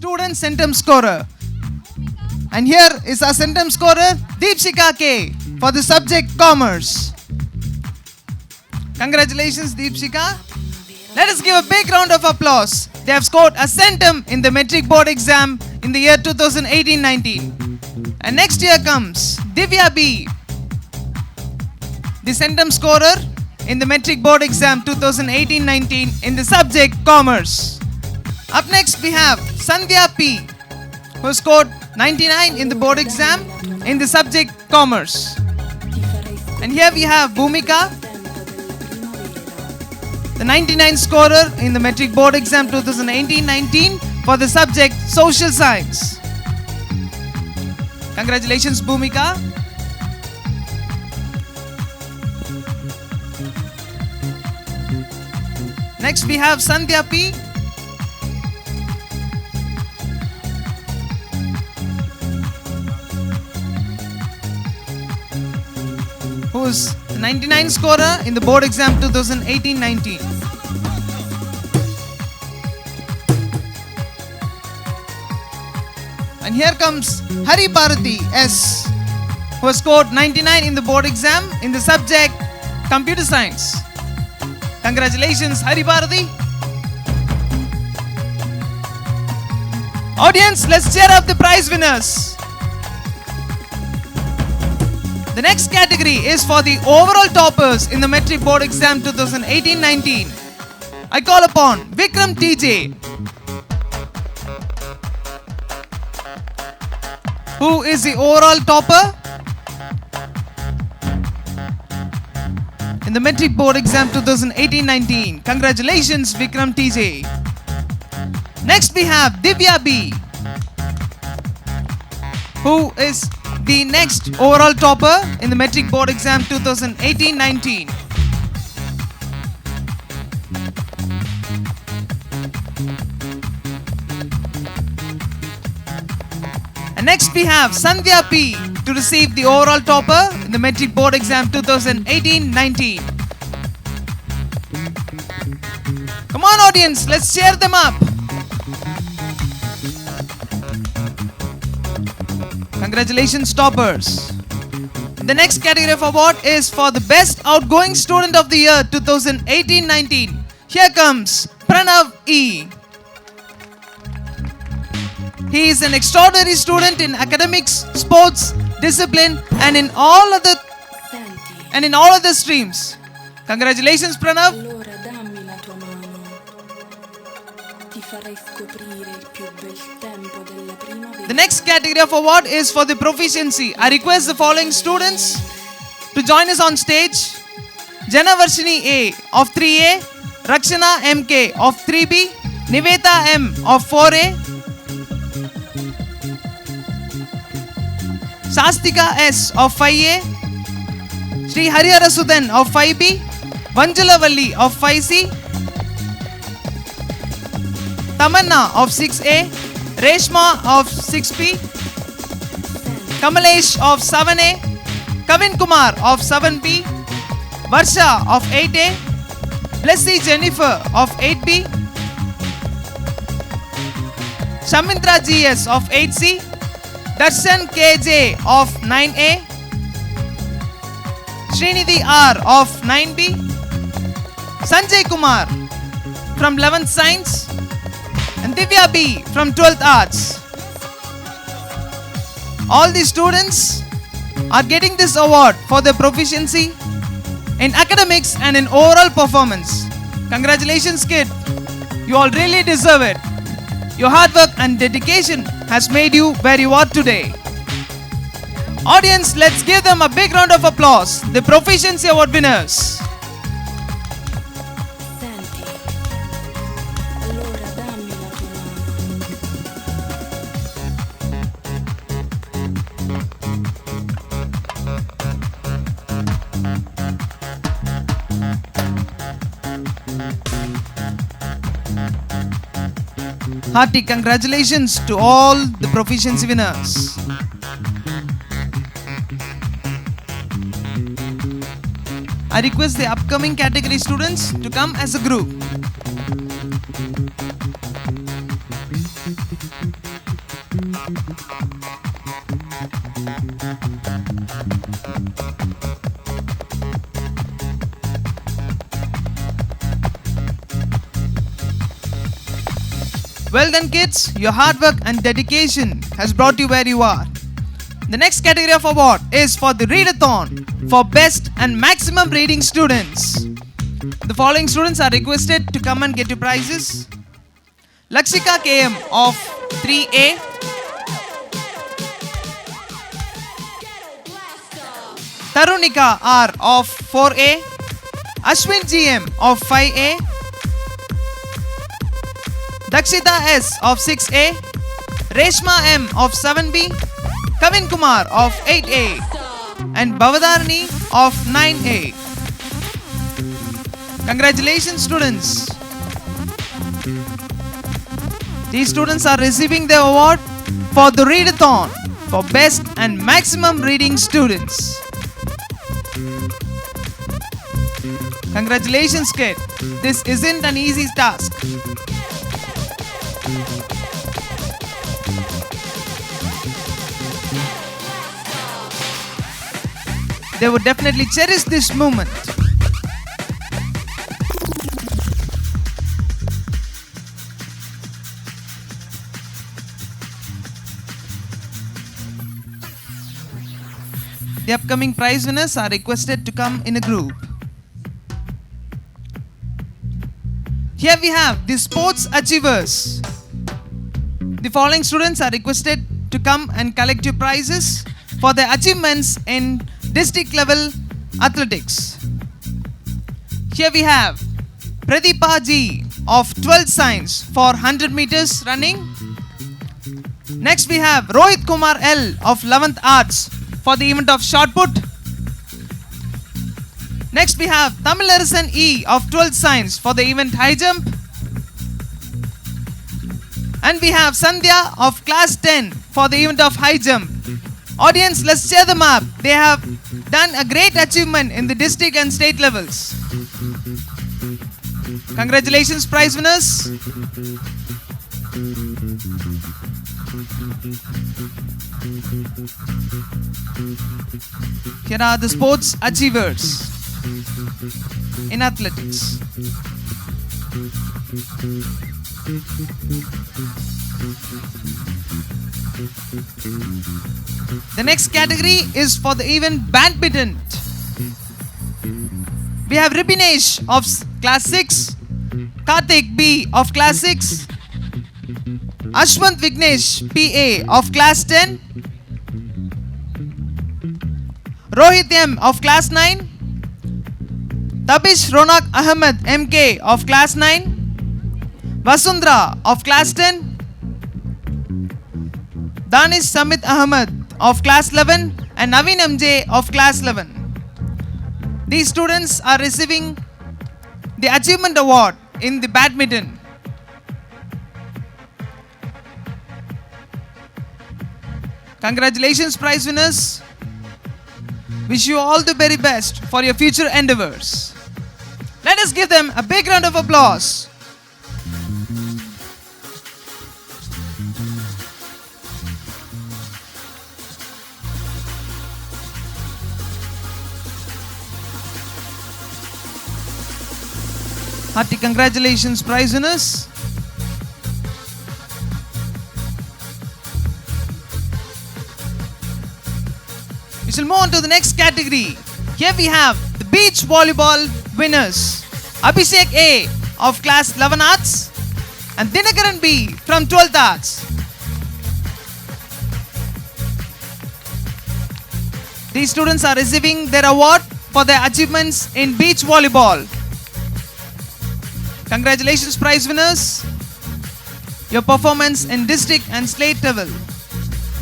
student centum scorer. And here is our centum scorer, Deepshika K, for the subject Commerce. Congratulations, Deepshika. Let us give a big round of applause. They have scored a centum in the metric board exam in the year 2018-19. And next year comes Divya B, the centum scorer in the metric board exam 2018-19 in the subject Commerce. Up next we have Sandhya P, who scored 99 in the board exam in the subject Commerce. And here we have Bhumika, the 99 scorer in the metric board exam 2018-19 for the subject Social Science. Congratulations, Bhumika. Next we have Sandhya P, who's the 99 scorer in the board exam 2018-19. And here comes Hari Bharati S, who has scored 99 in the board exam in the subject Computer Science. Congratulations, Hari Bharati. Audience, let's cheer up the prize winners. The next category is for the overall toppers in the metric board exam 2018-19. I call upon Vikram TJ, who is the overall topper in the metric board exam 2018-19. Congratulations, Vikram TJ. Next we have Divya B, who is the next overall topper in the metric board exam 2018-19. And next we have Sandhya P to receive the overall topper in the metric board exam 2018-19. Come on, audience, let's cheer them up. Congratulations, toppers. The next category of award is for the best outgoing student of the year 2018-19. Here comes Pranav E. He is an extraordinary student in academics, sports, discipline, and in all other streams. Congratulations, Pranav. Allora dammi la tua mano, ti farai scoprire il più bel tempo della primavera. The next category of award is for the proficiency. I request the following students to join us on stage. Jana Varshini A of 3A, Rakshana MK of 3B, Niveta M of 4A, Sastika S of 5A, Sri Harihara Sudan of 5B, Vanjala Valli of 5C, Tamanna of 6A, Reshma of 6B, Kamalesh of 7A, Kavin Kumar of 7B, Varsha of 8A, Blessy Jennifer of 8B, Shamindra GS of 8C, Darshan KJ of 9A, Srinidhi R of 9B, Sanjay Kumar from 11th Science, and Divya B from 12th Arts. All the students are getting this award for their proficiency in academics and in overall performance. Congratulations, kid. You all really deserve it. Your hard work and dedication has made you where you are today. Audience, let's give them a big round of applause. The Proficiency Award winners. Senti, allora dammi la tua Hearty congratulations to all the proficiency winners. I request the upcoming category students to come as a group. Well done, kids. Your hard work and dedication has brought you where you are. The next category of award is for the Readathon for best and maximum reading students. The following students are requested to come and get your prizes. Lakshika KM of 3A, Tarunika R of 4A, Ashwin GM of 5A, Dakshita S of 6A, Reshma M of 7B, Kavin Kumar of 8A, and Bhavadarani of 9A. Congratulations, students. These students are receiving the award for the Readathon for best and maximum reading students. Congratulations, kid. This isn't an easy task. They would definitely cherish this moment. The upcoming prize winners are requested to come in a group. Here we have the sports achievers. The following students are requested to come and collect your prizes for their achievements in district level athletics. Here we have Pradeepa G of 12th Science for 100 meters running. Next we have Rohit Kumar L of 11th Arts for the event of shot put. Next we have Tamilarasan E of 12th Science for the event high jump. And we have Sandhya of class 10 for the event of high jump. Audience, let's cheer them up. They have done a great achievement in the district and state levels. Congratulations, prize winners. Here are the sports achievers in athletics. The next category is for the event badminton. We have Ripinesh of class 6, Karthik B of class 6, Ashwant Vignesh PA of class 10, Rohit M of class 9, Tabish Ronak Ahmed MK of class 9, Vasundra of class 10, Danish Samit Ahmed of class 11 and Naveen MJ of class 11. These students are receiving the Achievement Award in the badminton. Congratulations, prize winners. Wish you all the very best for your future endeavors. Let us give them a big round of applause. Hearty congratulations, prize winners. We shall move on to the next category. Here we have the beach volleyball winners. Abhishek A of class 11 Arts and Dinakaran B from 12th Arts. These students are receiving their award for their achievements in beach volleyball. Congratulations, prize winners. Your performance in district and state level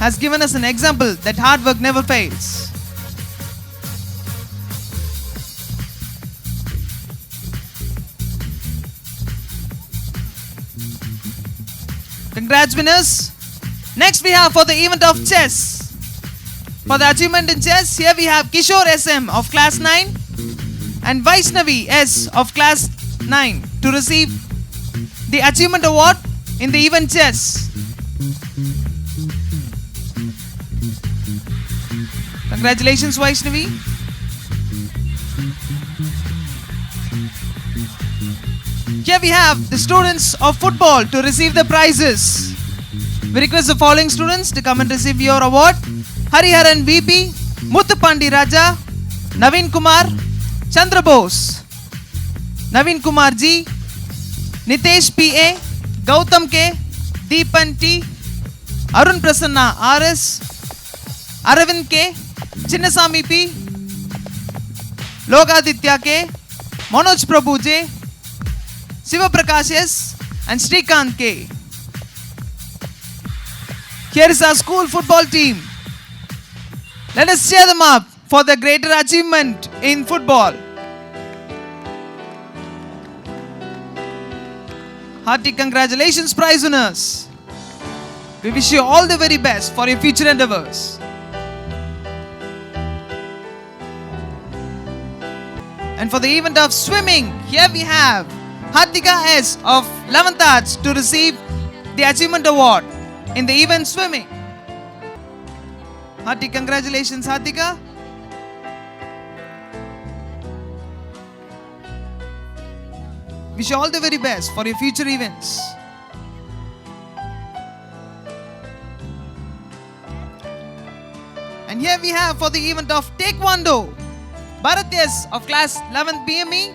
has given us an example that hard work never fails. Congrats, winners. Next we have for the event of chess. For the achievement in chess, here we have Kishore SM of class 9 and Vaishnavi S of class 9 to receive the Achievement Award in the event chess. Congratulations, Vaishnavi. Here we have the students of football to receive the prizes. We request the following students to come and receive your award. Hariharan VP, Muthupandi Raja, Naveen Kumar, Chandra Bose, Naveen Kumar G, Nitesh PA, Gautam K, Deepan T, Arun Prasanna RS, Aravind K, Chinnasamy P, Logaditya K, Manoj Prabhu J, Shiva Prakash S, and Srikant K. Here is our school football team. Let us cheer them up for their greater achievement in football. Hearty congratulations, prize winners. We wish you all the very best for your future endeavors. And for the event of swimming, here we have Hatika S of 11th Arts to receive the Achievement Award in the event swimming. Hearty congratulations, Hatika. Wish you all the very best for your future events. And here we have for the event of Taekwondo, Bharat S of class 11th BME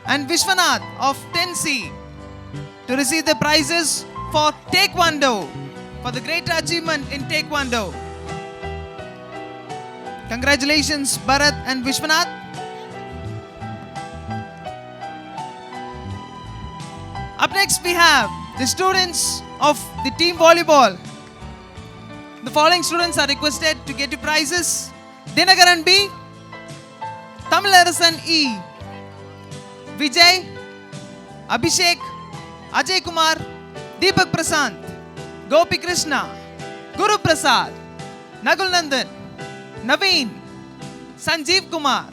and Vishwanath of 10C to receive the prizes for Taekwondo, for the greater achievement in Taekwondo. Congratulations, Bharat and Vishwanath. Up next we have the students of the team volleyball. The following students are requested to get you prizes. Dinagaran B, Tamilarasan E, Vijay, Abhishek, Ajay Kumar, Deepak Prasant, Gopi Krishna, Guru Prasad, Nagul Nandan, Naveen, Sanjeev Kumar,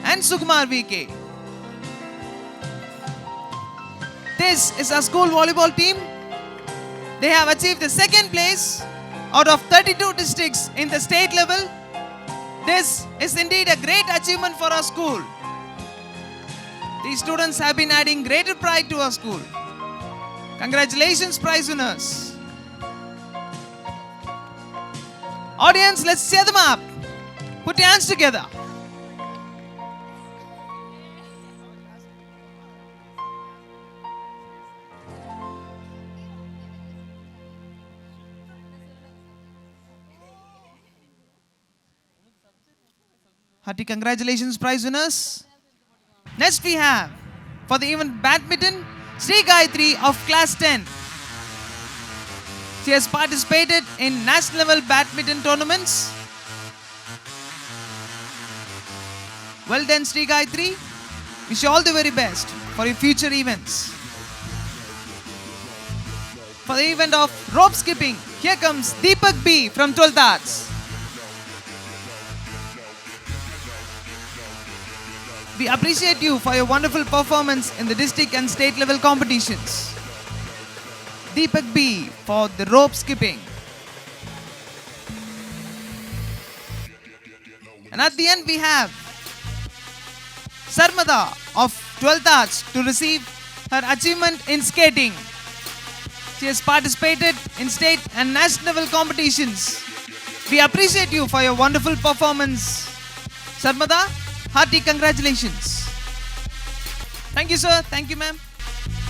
and Sukumar VK. This is our school volleyball team. They have achieved the second place out of 32 districts in the state level. This is indeed a great achievement for our school. These students have been adding greater pride to our school. Congratulations, prize winners. Audience, let's cheer them up. Put your hands together. Hearty congratulations, prize winners. Next we have, for the event badminton, Sri Gayatri of class 10. She has participated in national level badminton tournaments. Well done, Sri Gayatri. Wish you all the very best for your future events. For the event of rope skipping, here comes Deepak B from 12th Arts. We appreciate you for your wonderful performance in the district and state level competitions. Deepak B for the rope skipping. And at the end we have Sarmada of 12th Arts to receive her achievement in skating. She has participated in state and national level competitions. We appreciate you for your wonderful performance. Sarmada, hearty congratulations. Thank you, sir. Thank you, ma'am.